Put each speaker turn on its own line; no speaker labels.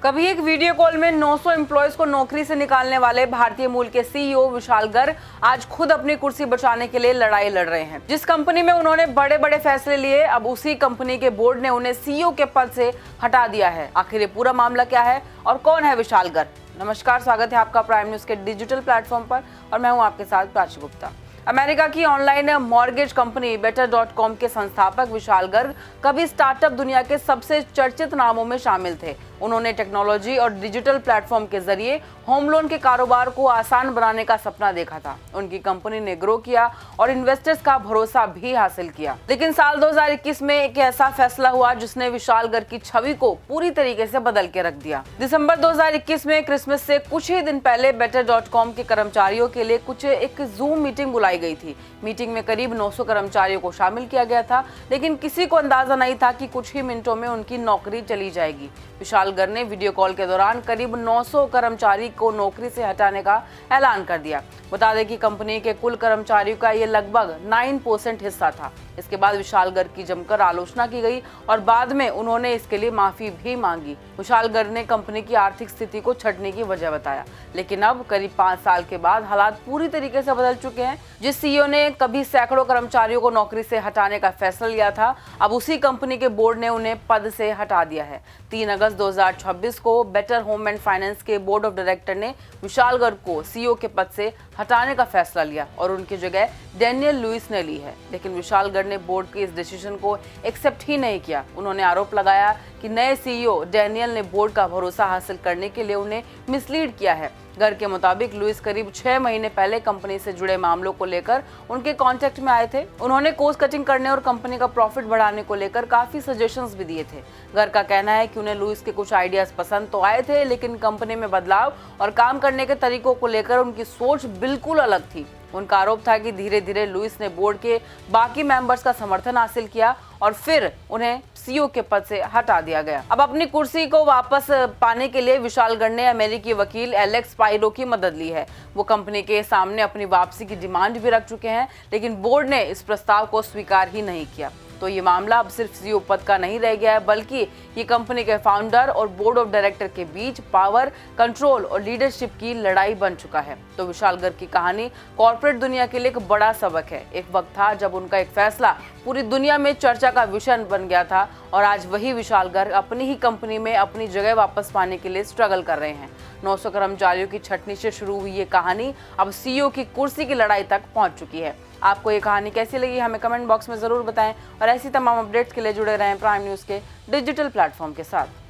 कभी एक video call में 900 एम्प्लॉयज को नौकरी से निकालने वाले भारतीय मूल के सीईओ विशाल गर्ग आज खुद अपनी कुर्सी बचाने के लिए लड़ाई लड़ रहे हैं। जिस कंपनी में उन्होंने बड़े बड़े फैसले लिए, अब उसी कंपनी के बोर्ड ने उन्हें सीईओ के पद से हटा दिया है। आखिर ये पूरा मामला क्या है और कौन है विशाल गर्ग? नमस्कार, स्वागत है आपका प्राइम न्यूज के डिजिटल प्लेटफॉर्म पर और मैं हूं आपके साथ प्राची गुप्ता। अमेरिका की ऑनलाइन मॉर्गेज कंपनी बेटर.com के संस्थापक विशाल गर्ग कभी स्टार्टअप दुनिया के सबसे चर्चित नामों में शामिल थे। उन्होंने टेक्नोलॉजी और डिजिटल प्लेटफॉर्म के जरिए होम लोन के कारोबार को आसान बनाने का सपना देखा था। उनकी कंपनी ने ग्रो किया और इन्वेस्टर्स का भरोसा भी हासिल किया। लेकिन साल 2021 में एक ऐसा फैसला हुआ जिसने विशाल गर्ग की छवि को पूरी तरीके से बदल के रख दिया। दिसंबर 2021 में क्रिसमस से कुछ ही दिन पहले बेटर.com के कर्मचारियों के लिए एक जूम मीटिंग बुलाई गई थी। मीटिंग में करीब 900 कर्मचारियों को शामिल किया गया था, लेकिन किसी को अंदाजा नहीं था कि कुछ ही मिनटों में उनकी नौकरी चली जाएगी। विशाल गर्ग ने वीडियो कॉल के दौरान करीब 900 कर्मचारी को नौकरी से हटाने का ऐलान कर दिया। बता दें कि कंपनी के कुल कर्मचारियों का ये लगभग 9% हिस्सा था। इसके बाद विशाल गर्ग की जमकर आलोचना की गई और बाद में उन्होंने इसके लिए माफी भी मांगी। विशाल गर्ग ने कंपनी की आर्थिक स्थिति को छटने की वजह बताया, लेकिन अब करीब 5 साल के बाद हालात पूरी तरीके से बदल चुके हैं। जिस सीईओ ने कभी सैकड़ों कर्मचारियों को नौकरी से हटाने का फैसला लिया था, अब उसी कंपनी के बोर्ड ने उन्हें पद से हटा दिया है। 3 अगस्त 2026 को बेटर होम एंड फाइनेंस के बोर्ड ऑफ डायरेक्टर ने विशाल गर्ग को सीईओ के पद से हटाने का फैसला लिया और उनकी जगह डैनियल लुइस ने ली है। लेकिन विशाल गर्ग ने बोर्ड के इस डिसीजन को एक्सेप्ट ही नहीं किया। उन्होंने आरोप लगाया कि नए सीईओ डैनियल ने बोर्ड का भरोसा हासिल करने के लिए उन्हें मिसलीड किया है। गर्ग के मुताबिक लुइस करीब 6 महीने पहले कंपनी से जुड़े मामलों को लेकर उनके कांटेक्ट में आए थे। उन्होंने कॉस्ट कटिंग करने और कंपनी का प्रॉफिट बढ़ाने को लेकर काफी सजेशंस भी दिए थे। गर्ग का कहना है कि उन्हें लुइस के कुछ आइडियाज पसंद तो आए थे, लेकिन कंपनी में बदलाव और काम करने के तरीकों को लेकर उनकी सोच बिल्कुल अलग थी। उनका आरोप था कि धीरे धीरे लुइस ने बोर्ड के बाकी मेंबर्स का समर्थन हासिल किया और फिर उन्हें सीईओ के पद से हटा दिया गया। अब अपनी कुर्सी को वापस पाने के लिए विशाल गर्ग ने अमेरिकी वकील एलेक्स पायरो की मदद ली है। वो कंपनी के सामने अपनी वापसी की डिमांड भी रख चुके हैं, लेकिन बोर्ड ने इस प्रस्ताव को स्वीकार ही नहीं किया। तो ये मामला अब सिर्फ सीईओ पद का नहीं रह गया है, बल्कि ये कंपनी के फाउंडर और बोर्ड ऑफ डायरेक्टर के बीच पावर, कंट्रोल और लीडरशिप की लड़ाई बन चुका है। तो विशाल गर्ग की कहानी कॉर्पोरेट दुनिया के लिए एक बड़ा सबक है। एक वक्त था जब उनका एक फैसला पूरी दुनिया में चर्चा का विषय बन गया था और आज वही विशाल गर्ग अपनी ही कंपनी में अपनी जगह वापस पाने के लिए स्ट्रगल कर रहे हैं। 900 कर्मचारियों की छटनी से शुरू हुई ये कहानी अब सीईओ की कुर्सी की लड़ाई तक पहुंच चुकी है। आपको ये कहानी कैसी लगी हमें कमेंट बॉक्स में जरूर बताएं और ऐसी तमाम अपडेट्स के लिए जुड़े रहें प्राइम न्यूज के डिजिटल प्लेटफॉर्म के साथ।